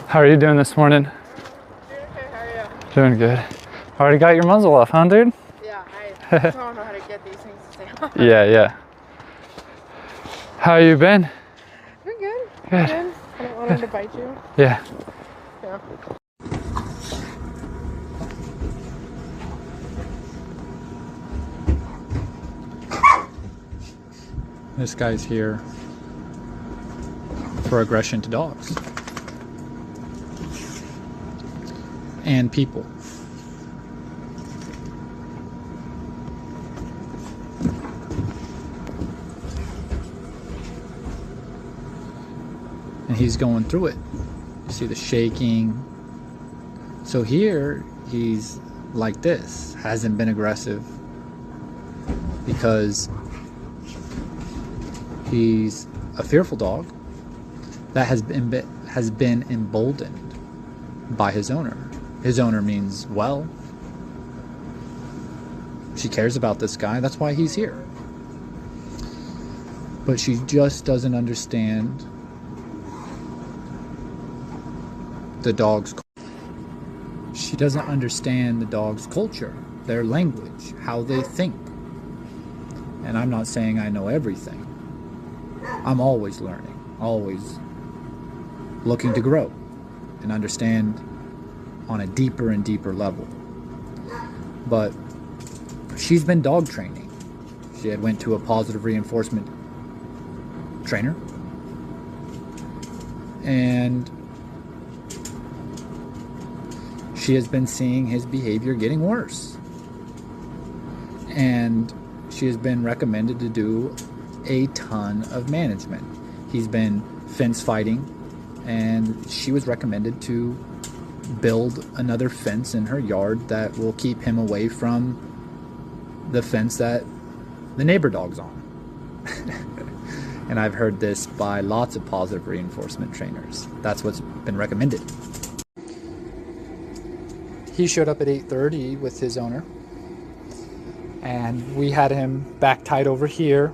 How are you doing this morning? Doing okay, how are you? Doing good. Already got your muzzle off, huh, dude? Yeah, I don't know how to get these things to stay on. Yeah. How you been? Doing good. Good. Good. I don't want him to bite you. Yeah. Yeah. This guy's here for aggression to dogs and people. And he's going through it. You see the shaking. So here he's like this, hasn't been aggressive because he's a fearful dog that has been emboldened by his owner. His owner means well. She cares about this guy. That's why he's here. But she just doesn't understand the dog's. She doesn't understand the dog's culture, their language, how they think. And I'm not saying I know everything. I'm always learning, always looking to grow and understand on a deeper and deeper level. But she's been dog training. She had went to a positive reinforcement trainer, and she has been seeing his behavior getting worse. And she has been recommended to do a ton of management. He's been fence fighting, and she was recommended to build another fence in her yard that will keep him away from the fence that the neighbor dog's on. And I've heard this by lots of positive reinforcement trainers. That's what's been recommended. He showed up at 8:30 with his owner, and we had him back tied over here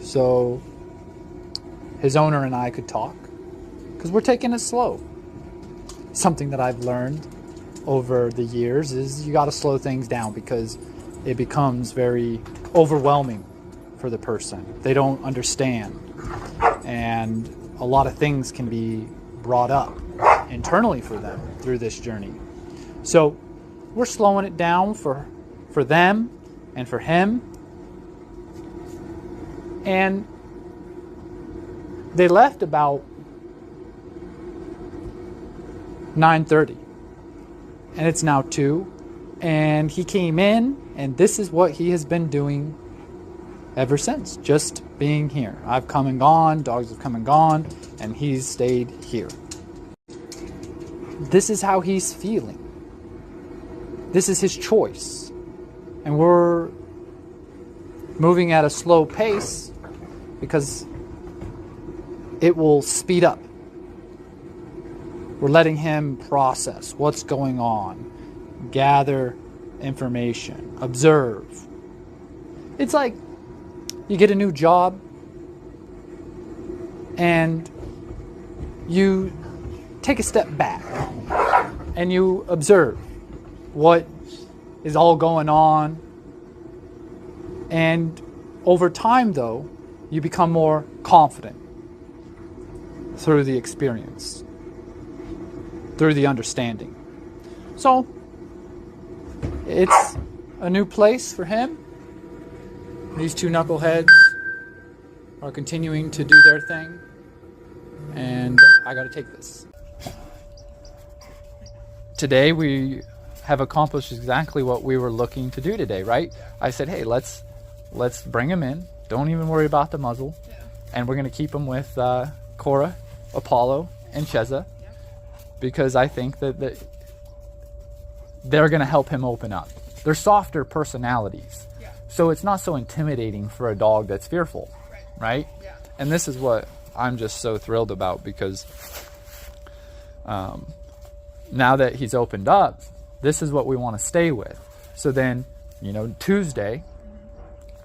so his owner and I could talk, because we're taking it slow. Something that I've learned over the years is you got to slow things down, because it becomes very overwhelming for the person. They don't understand, and a lot of things can be brought up internally for them through this journey. So we're slowing it down for them and for him. And they left about 9:30, and it's now 2, and he came in, and this is what he has been doing ever since, just being here. I've come and gone, dogs have come and gone, and he's stayed here. This is how he's feeling. This is his choice. And we're moving at a slow pace because it will speed up. We're letting him process what's going on, gather information, observe. It's like you get a new job and you take a step back and you observe what is all going on. And over time, though, you become more confident through the experience, through the understanding. So it's a new place for him. These two knuckleheads are continuing to do their thing, and I got to take this. Today we have accomplished exactly what we were looking to do today, right? I said, hey, let's bring him in. Don't even worry about the muzzle. Yeah. And we're going to keep him with Cora, Apollo, and Cheza, because I think that they're going to help him open up. They're softer personalities. Yeah. So it's not so intimidating for a dog that's fearful, right? Yeah. And this is what I'm just so thrilled about, because now that he's opened up, this is what we want to stay with. So then, Tuesday,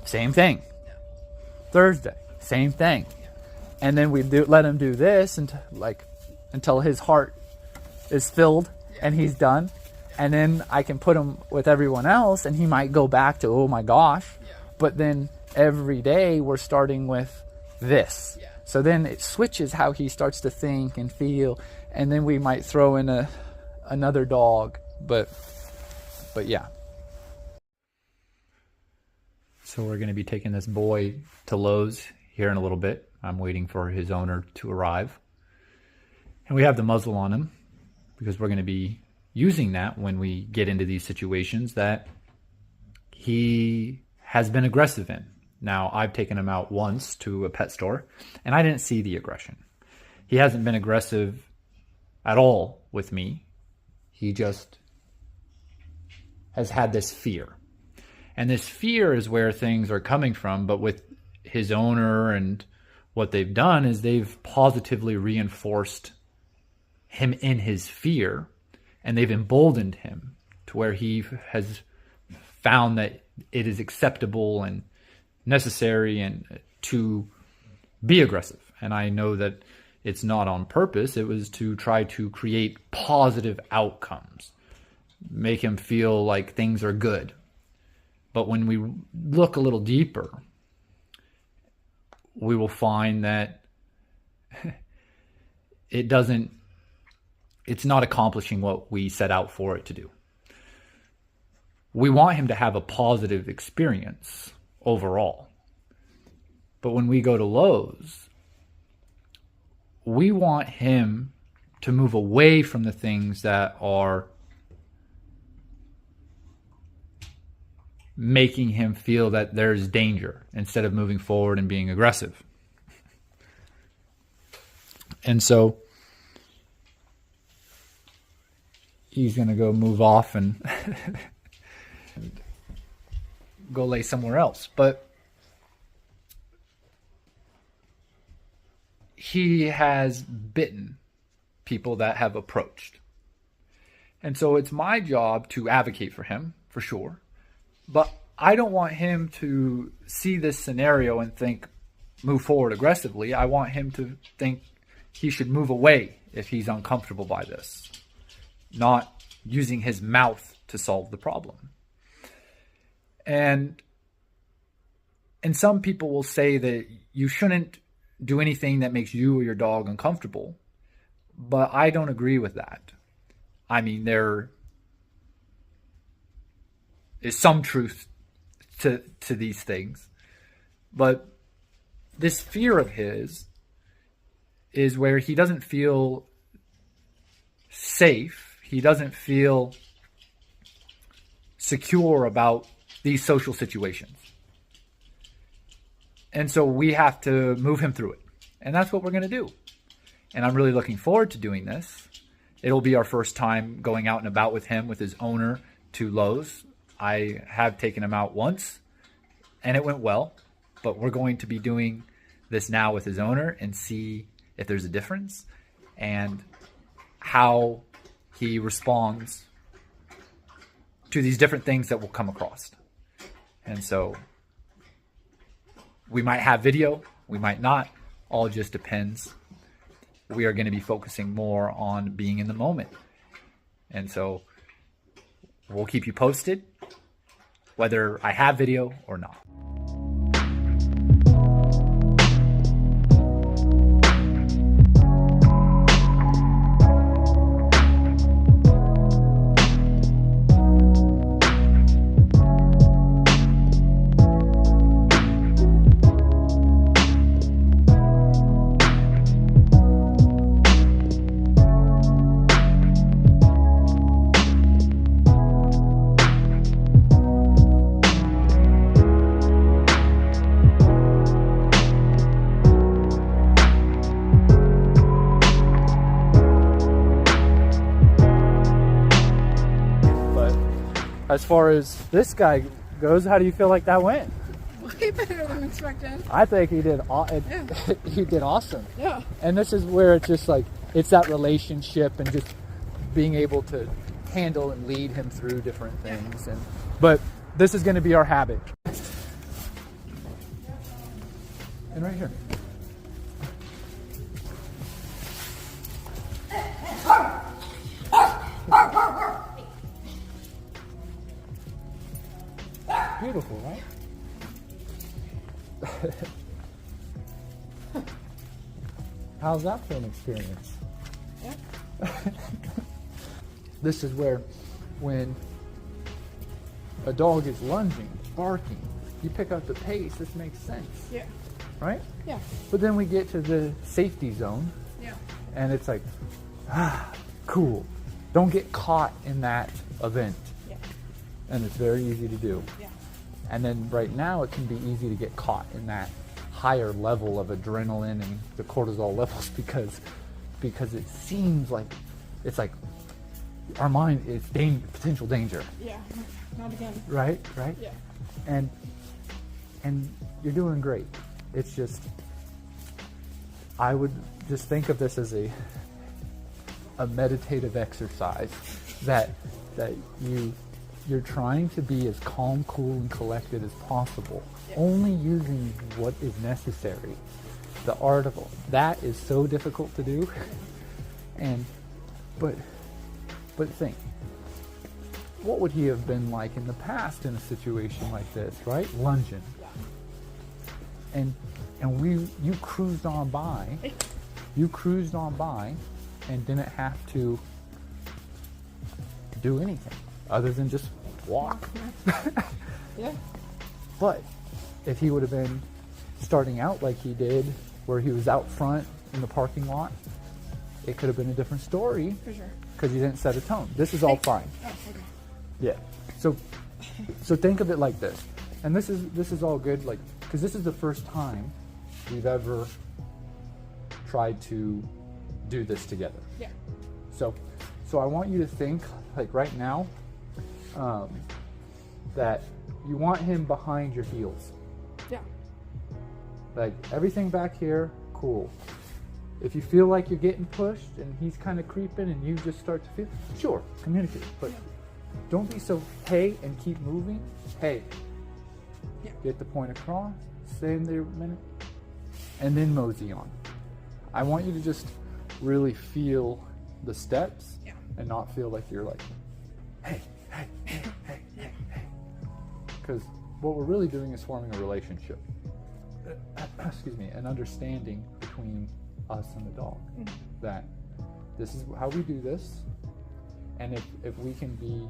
same thing. Yeah. Thursday, same thing. Yeah. And then we let him do this and until his heart is filled and he's done. And then I can put him with everyone else and he might go back to, oh my gosh. But then every day we're starting with this. So then it switches how he starts to think and feel. And then we might throw in another dog. But yeah. So we're going to be taking this boy to Lowe's here in a little bit. I'm waiting for his owner to arrive. And we have the muzzle on him because we're going to be using that when we get into these situations that he has been aggressive in. Now, I've taken him out once to a pet store, and I didn't see the aggression. He hasn't been aggressive at all with me. He just has had this fear. And this fear is where things are coming from, but with his owner and what they've done is they've positively reinforced him in his fear, and they've emboldened him to where he has found that it is acceptable and necessary and to be aggressive. And I know that it's not on purpose. It was to try to create positive outcomes, make him feel like things are good. But when we look a little deeper, we will find that it's not accomplishing what we set out for it to do. We want him to have a positive experience overall. But when we go to Lowe's, we want him to move away from the things that are making him feel that there's danger instead of moving forward and being aggressive. And so he's going to go move off and go lay somewhere else. But he has bitten people that have approached. And so it's my job to advocate for him, for sure. But I don't want him to see this scenario and think, move forward aggressively. I want him to think he should move away if he's uncomfortable by this, not using his mouth to solve the problem. And some people will say that you shouldn't do anything that makes you or your dog uncomfortable, but I don't agree with that. I mean, there is some truth to these things, but this fear of his is where he doesn't feel safe. He doesn't feel secure about these social situations. And so we have to move him through it. And that's what we're going to do. And I'm really looking forward to doing this. It'll be our first time going out and about with him, with his owner, to Lowe's. I have taken him out once, and it went well. But we're going to be doing this now with his owner and see if there's a difference and how he responds to these different things that we'll come across. And so we might have video, we might not, all just depends. We are going to be focusing more on being in the moment. And so we'll keep you posted, whether I have video or not. As far as this guy goes, how do you feel like that went? Way better than expected. I think he did. He did awesome. Yeah. And this is where it's just like it's that relationship and just being able to handle and lead him through different things. But this is going to be our habit. And right here. How's that for an experience? Yeah. This is where, when a dog is lunging, barking, you pick up the pace, this makes sense, Yeah. right? Yeah. But then we get to the safety zone, Yeah. and it's like, cool. Don't get caught in that event. Yeah. And it's very easy to do. Yeah. And then right now it can be easy to get caught in that higher level of adrenaline and the cortisol levels because it seems like it's like our mind is potential danger. Yeah. Not again. Right? Yeah. And you're doing great. It's just, I would just think of this as a meditative exercise that you're trying to be as calm, cool, and collected as possible, only using what is necessary. The art of that is so difficult to do, but think, what would he have been like in the past in a situation like this, right? Lunging. And you cruised on by. You cruised on by and didn't have to do anything other than just walk. Yeah. But if he would have been starting out like he did, where he was out front in the parking lot, it could have been a different story. For sure. Because you didn't set a tone. This is all fine. Oh, okay. Yeah. So think of it like this, and this is all good, like, because this is the first time we've ever tried to do this together. Yeah. So I want you to think, like right now, that you want him behind your heels. Yeah. Like everything back here, cool. If you feel like you're getting pushed and he's kind of creeping and you just start to feel, sure, communicate, but don't be so hey and keep moving. Hey, get the point across, stay in there a minute, and then mosey on. I want you to just really feel the steps and not feel like you're like, hey. Because what we're really doing is forming a relationship. Excuse me, an understanding between us and the dog. That this is how we do this, and if we can be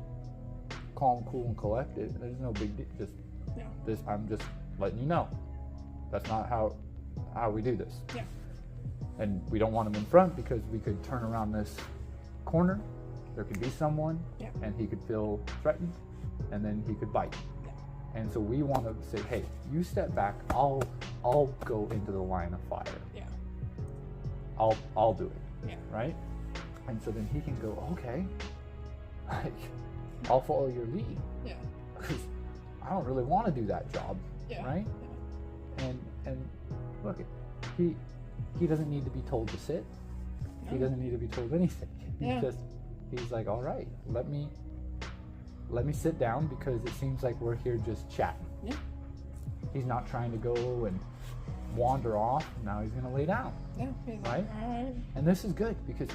calm, cool, and collected, there's no big deal. Just this, I'm just letting you know. That's not how we do this. Yeah. And we don't want him in front because we could turn around this corner. There could be someone, and he could feel threatened, and then he could bite. And so we want to say, hey, you step back. I'll go into the line of fire. Yeah. I'll do it. Yeah. Right. And so then he can go, okay, like I'll follow your lead. Yeah. Because I don't really want to do that job. Yeah. Right. Yeah. And look, he doesn't need to be told to sit. No. He doesn't need to be told anything. He's like, all right, let me sit down because it seems like we're here just chatting. Yeah. He's not trying to go and wander off. Now he's going to lay down. Yeah. Right? All right. And this is good because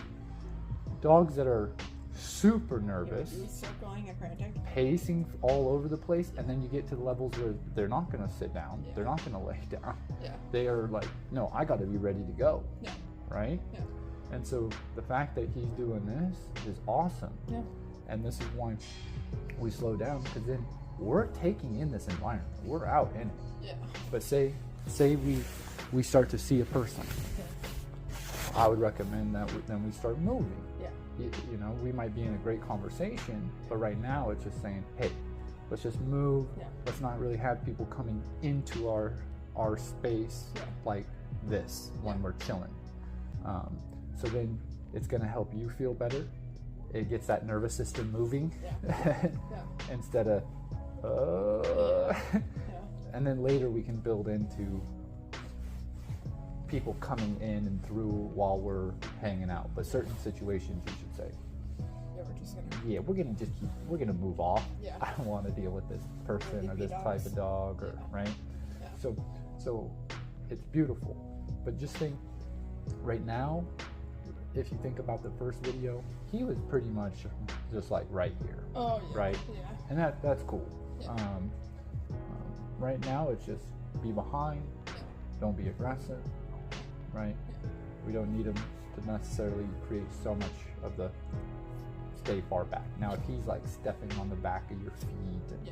dogs that are super nervous, circling and frantic, pacing all over the place, and then you get to the levels where they're not going to sit down. Yeah. They're not going to lay down. Yeah. They are like, no, I got to be ready to go. Yeah. Right? Yeah. And so the fact that he's doing this is awesome. Yeah. And this is why we slow down, because then we're taking in this environment. We're out in it. Yeah. But say we start to see a person. Okay. I would recommend that then we start moving. Yeah. You know, we might be in a great conversation, but right now it's just saying, hey, let's just move. Yeah. Let's not really have people coming into our space like this when we're chilling. So then it's going to help you feel better. It gets that nervous system moving instead of and then later we can build into people coming in and through while we're hanging out. But certain situations, you should say, we're gonna move off. Yeah. I don't want to deal with this person or this type of dog, or right. Yeah. So it's beautiful, but just think right now. If you think about the first video, he was pretty much just like right here. Oh, yeah. Right? Yeah. And that's cool. Yeah. Right now, it's just be behind. Yeah. Don't be aggressive. Right? Yeah. We don't need him to necessarily create so much of the stay far back. Now, if he's like stepping on the back of your feet, and,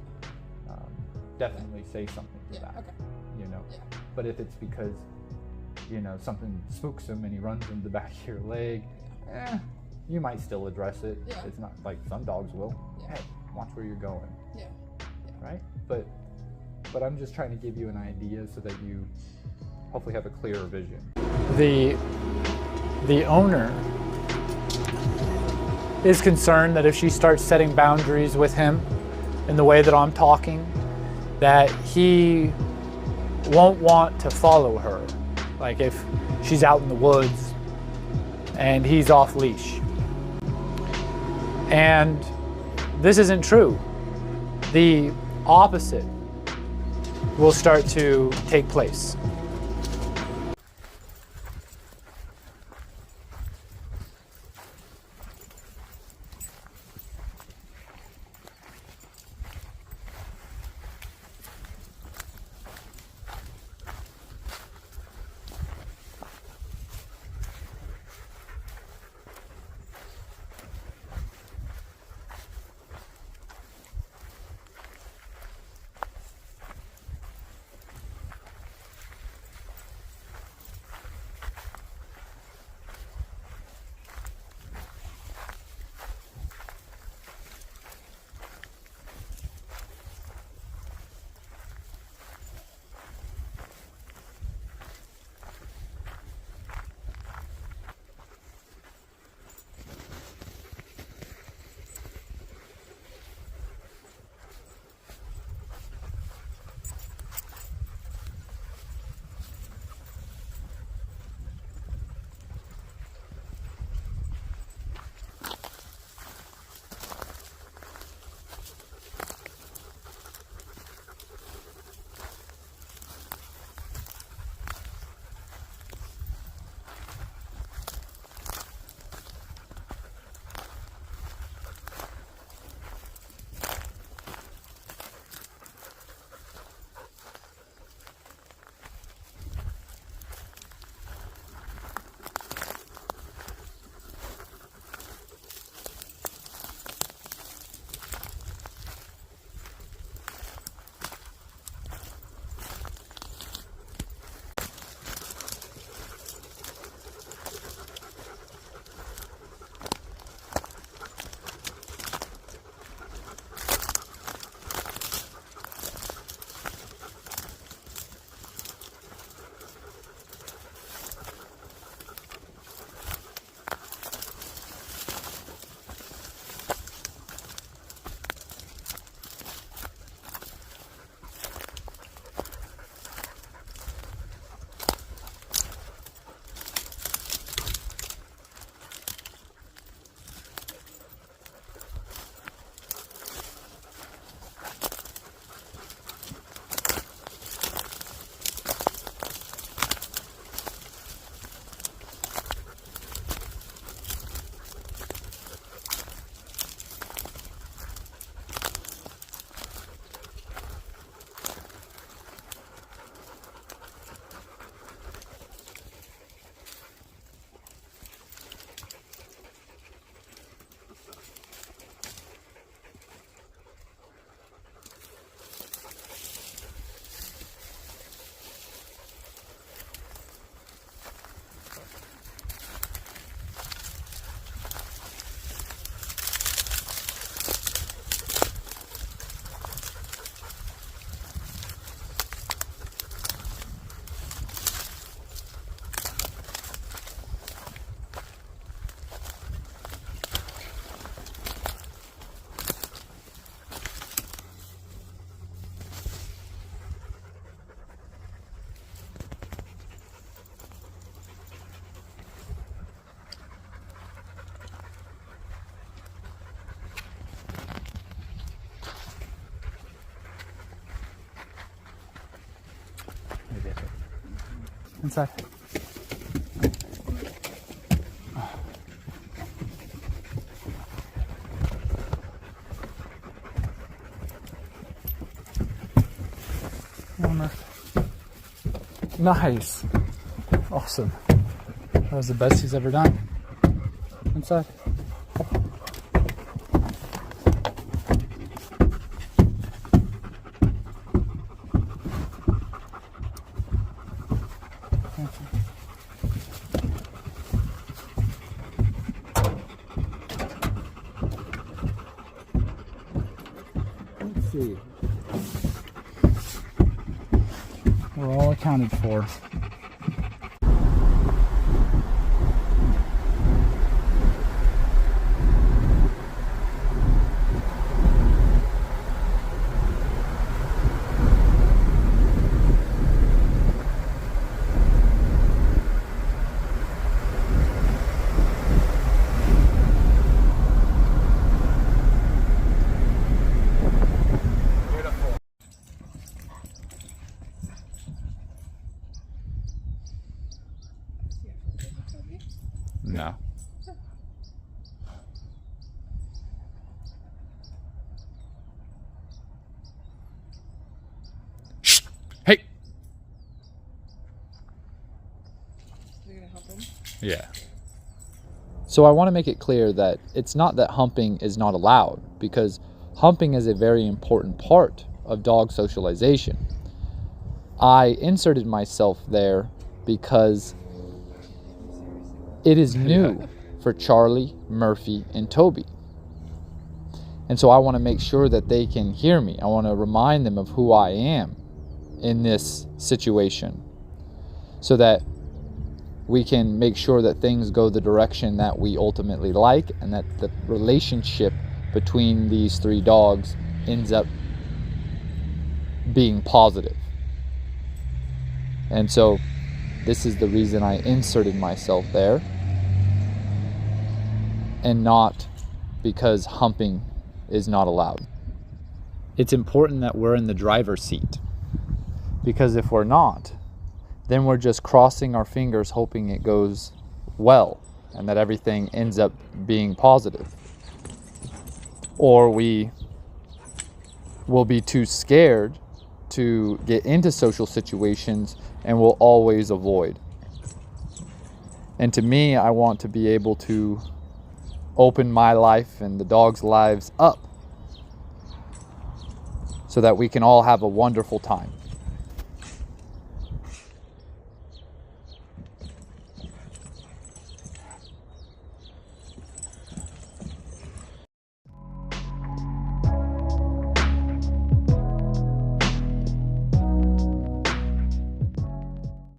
definitely say something to that. Okay. You know. Yeah. But if it's because something spooks him and he runs into the back of your leg, you might still address it. Yeah. It's not like some dogs will. Yeah. Hey, watch where you're going. Yeah. Right? But I'm just trying to give you an idea so that you hopefully have a clearer vision. The owner is concerned that if she starts setting boundaries with him in the way that I'm talking, that he won't want to follow her. Like if she's out in the woods and he's off leash. And this isn't true. The opposite will start to take place. Inside. Warmer. Nice. Awesome. That was the best he's ever done. Inside. Let's see. We're all accounted for. No. Shh. Hey. You're gonna help him? Yeah. So I want to make it clear that it's not that humping is not allowed, because humping is a very important part of dog socialization. I inserted myself there because it is new for Charlie, Murphy, and Toby. And so I want to make sure that they can hear me. I want to remind them of who I am in this situation so that we can make sure that things go the direction that we ultimately like, and that the relationship between these three dogs ends up being positive. And so this is the reason I inserted myself there, and not because humping is not allowed. It's important that we're in the driver's seat, because if we're not, then we're just crossing our fingers hoping it goes well and that everything ends up being positive. Or we will be too scared to get into social situations and will always avoid. And to me, I want to be able to open my life and the dogs' lives up so that we can all have a wonderful time.